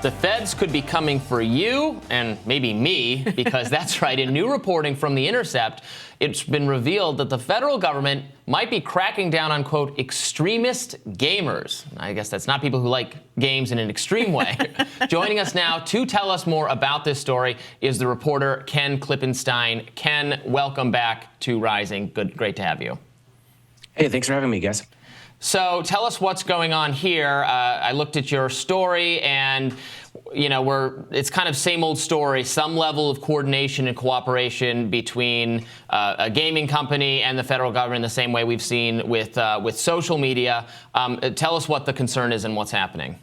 The feds could be coming for you and maybe me, because that's right. In new reporting from the Intercept, it's been revealed that the federal government might be cracking down on, quote, extremist gamers. I guess that's not people who like games in an extreme way. Joining us now to tell us more about this story is the reporter Ken Klippenstein. Ken, welcome back to Rising. Great to have you. Hey, thanks for having me, guys. So tell us what's going on here. I looked at your story, and it's kind of same old story. Some level of coordination and cooperation between a gaming company and the federal government, in the same way we've seen with social media. Tell us what the concern is and what's happening.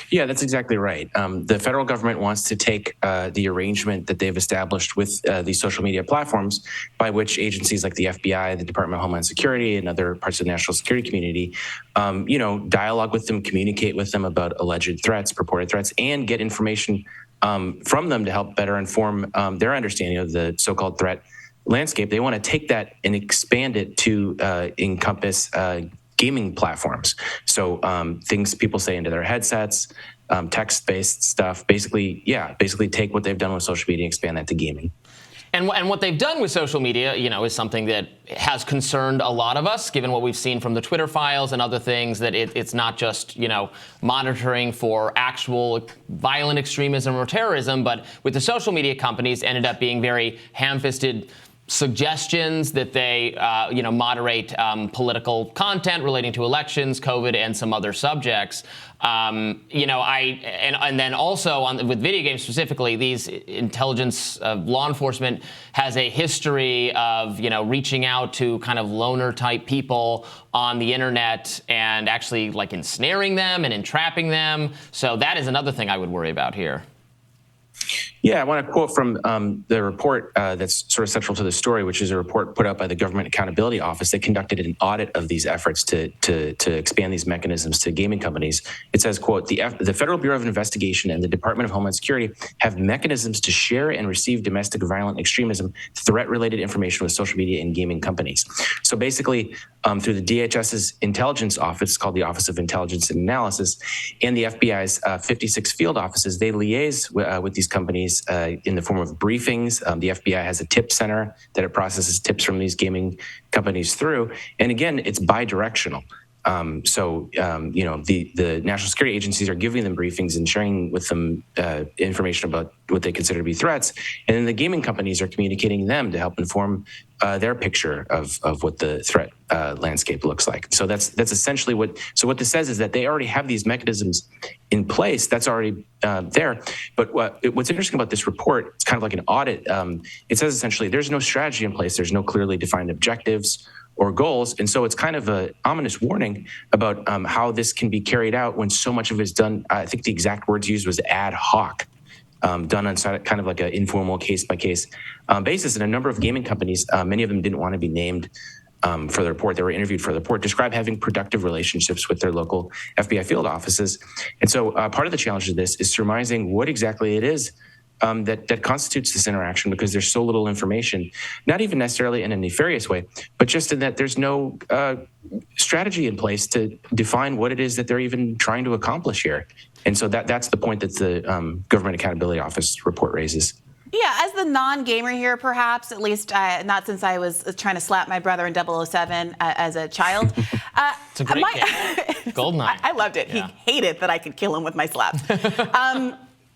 Yeah, that's exactly right. The federal government wants to take the arrangement that they've established with these social media platforms, by which agencies like the FBI, the Department of Homeland Security, and other parts of the national security community, dialogue with them, communicate with them about alleged threats, purported threats, and get information from them to help better inform their understanding of the so-called threat landscape. They want to take that and expand it to encompass gaming platforms. So things people say into their headsets, text-based stuff, basically take what they've done with social media and expand that to gaming. And what they've done with social media, is something that has concerned a lot of us, given what we've seen from the Twitter files and other things, that it's not just, monitoring for actual violent extremism or terrorism, but with the social media companies ended up being very ham-fisted suggestions that they, moderate political content relating to elections, COVID, and some other subjects. And then also with video games specifically, these intelligence law enforcement has a history of, reaching out to kind of loner type people on the internet and actually like ensnaring them and entrapping them. So that is another thing I would worry about here. Yeah, I want to quote from the report that's sort of central to the story, which is a report put out by the Government Accountability Office that conducted an audit of these efforts to expand these mechanisms to gaming companies. It says, quote, the Federal Bureau of Investigation and the Department of Homeland Security have mechanisms to share and receive domestic violent extremism, threat-related information with social media and gaming companies. So basically, through the DHS's intelligence office, called the Office of Intelligence and Analysis, and the FBI's 56 field offices, they liaise with these companies in the form of briefings. The FBI has a tip center that it processes tips from these gaming companies through. And again, it's bi-directional. The national security agencies are giving them briefings and sharing with them information about what they consider to be threats. And then the gaming companies are communicating them to help inform their picture of what the threat landscape looks like. So that's essentially what this says, is that they already have these mechanisms in place. That's already there. But what's interesting about this report, it's kind of like an audit. It says essentially there's no strategy in place. There's no clearly defined objectives or goals. And so it's kind of an ominous warning about how this can be carried out when so much of it is done. I think the exact words used was ad hoc, done on kind of like an informal case-by-case basis. And a number of gaming companies, many of them didn't want to be named for the report. They were interviewed for the report, describe having productive relationships with their local FBI field offices. And so part of the challenge of this is surmising what exactly it is that constitutes this interaction, because there's so little information, not even necessarily in a nefarious way, but just in that there's no strategy in place to define what it is that they're even trying to accomplish here. And so that's the point that the Government Accountability Office report raises. Yeah, as the non-gamer here, perhaps, at least not since I was trying to slap my brother in 007 as a child. It's a great game. Goldeneye. I loved it. Yeah. He hated that I could kill him with my slaps.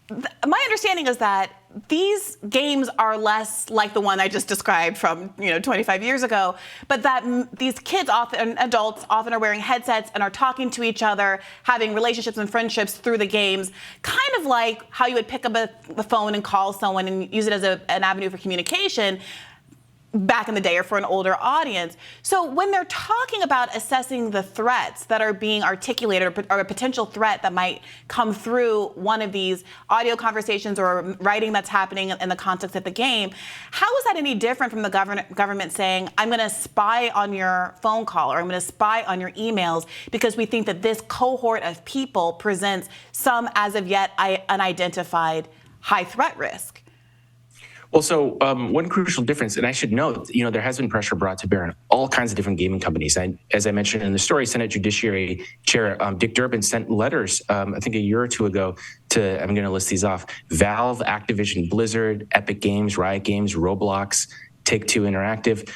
My understanding is that these games are less like the one I just described from 25 years ago, but that these kids, often adults, often are wearing headsets and are talking to each other, having relationships and friendships through the games, kind of like how you would pick up the phone and call someone and use it as an avenue for communication back in the day, or for an older audience. So when they're talking about assessing the threats that are being articulated, or a potential threat that might come through one of these audio conversations or writing that's happening in the context of the game, how is that any different from the government saying, I'm going to spy on your phone call, or I'm going to spy on your emails because we think that this cohort of people presents some as of yet unidentified high threat risk? Well, so one crucial difference, and I should note, there has been pressure brought to bear on all kinds of different gaming companies. As I mentioned in the story, Senate Judiciary Chair Dick Durbin sent letters, I think a year or two ago, to, I'm going to list these off, Valve, Activision Blizzard, Epic Games, Riot Games, Roblox, Take-Two Interactive,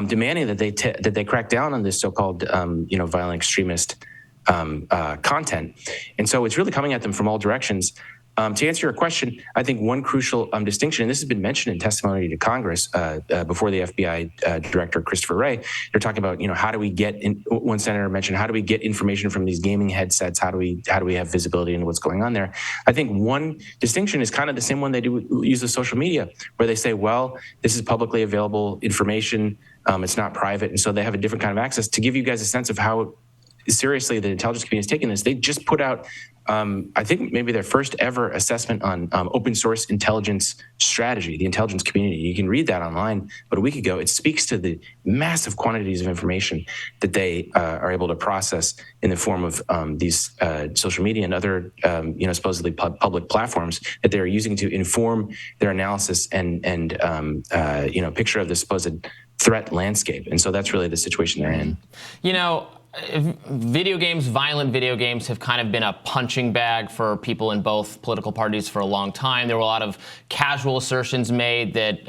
demanding that they crack down on this so-called, violent extremist content. And so it's really coming at them from all directions. To answer your question, I think one crucial distinction, and this has been mentioned in testimony to Congress before the FBI Director Christopher Wray, they're talking about, how do we get, one senator mentioned, how do we get information from these gaming headsets? How do we have visibility into what's going on there? I think one distinction is kind of the same one they do use with social media, where they say, well, this is publicly available information, it's not private, and so they have a different kind of access. To give you guys a sense of how seriously the intelligence community is taking this, they just put out, I think maybe their first ever assessment on open source intelligence strategy, the intelligence community. You can read that online, but a week ago, it speaks to the massive quantities of information that they are able to process in the form of these social media and other, supposedly public platforms that they're using to inform their analysis and picture of the supposed threat landscape. And so that's really the situation they're in. Video games, violent video games, have kind of been a punching bag for people in both political parties for a long time. There were a lot of casual assertions made that,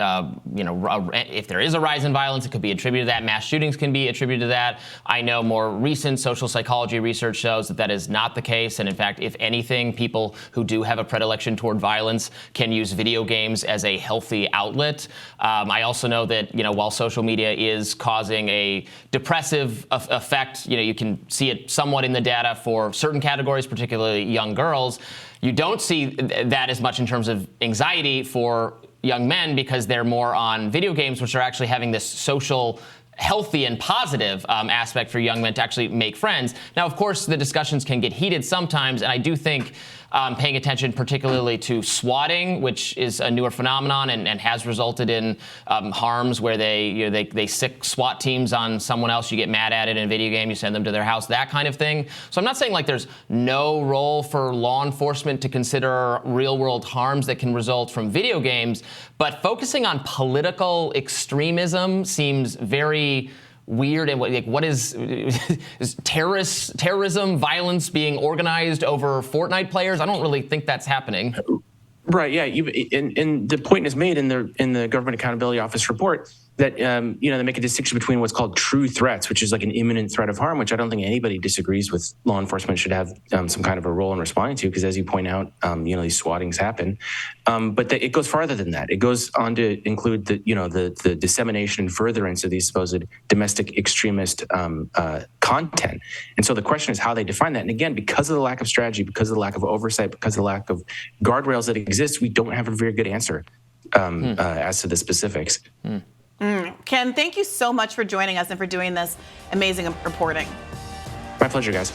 if there is a rise in violence, it could be attributed to that. Mass shootings can be attributed to that. I know more recent social psychology research shows that that is not the case. And in fact, if anything, people who do have a predilection toward violence can use video games as a healthy outlet. I also know that, while social media is causing a depressive effect, you can see it somewhat in the data for certain categories, particularly young girls. You don't see that as much in terms of anxiety for young men because they're more on video games, which are actually having this social, healthy and positive aspect for young men to actually make friends. Now, of course, the discussions can get heated sometimes, and I do think paying attention particularly to swatting, which is a newer phenomenon and has resulted in harms where they sick SWAT teams on someone else. You get mad at it in a video game, you send them to their house, that kind of thing. So I'm not saying like there's no role for law enforcement to consider real world harms that can result from video games, but focusing on political extremism seems very weird. And what is terrorism, violence being organized over Fortnite players? I don't really think that's happening. Right. Yeah. And the point is made in the Government Accountability Office report that they make a distinction between what's called true threats, which is like an imminent threat of harm, which I don't think anybody disagrees with. Law enforcement should have some kind of a role in responding to, because as you point out, these swattings happen. But it goes farther than that. It goes on to include the dissemination and furtherance of these supposed domestic extremist content. And so the question is how they define that. And again, because of the lack of strategy, because of the lack of oversight, because of the lack of guardrails that exist, we don't have a very good answer as to the specifics. Ken, thank you so much for joining us and for doing this amazing reporting. My pleasure, guys.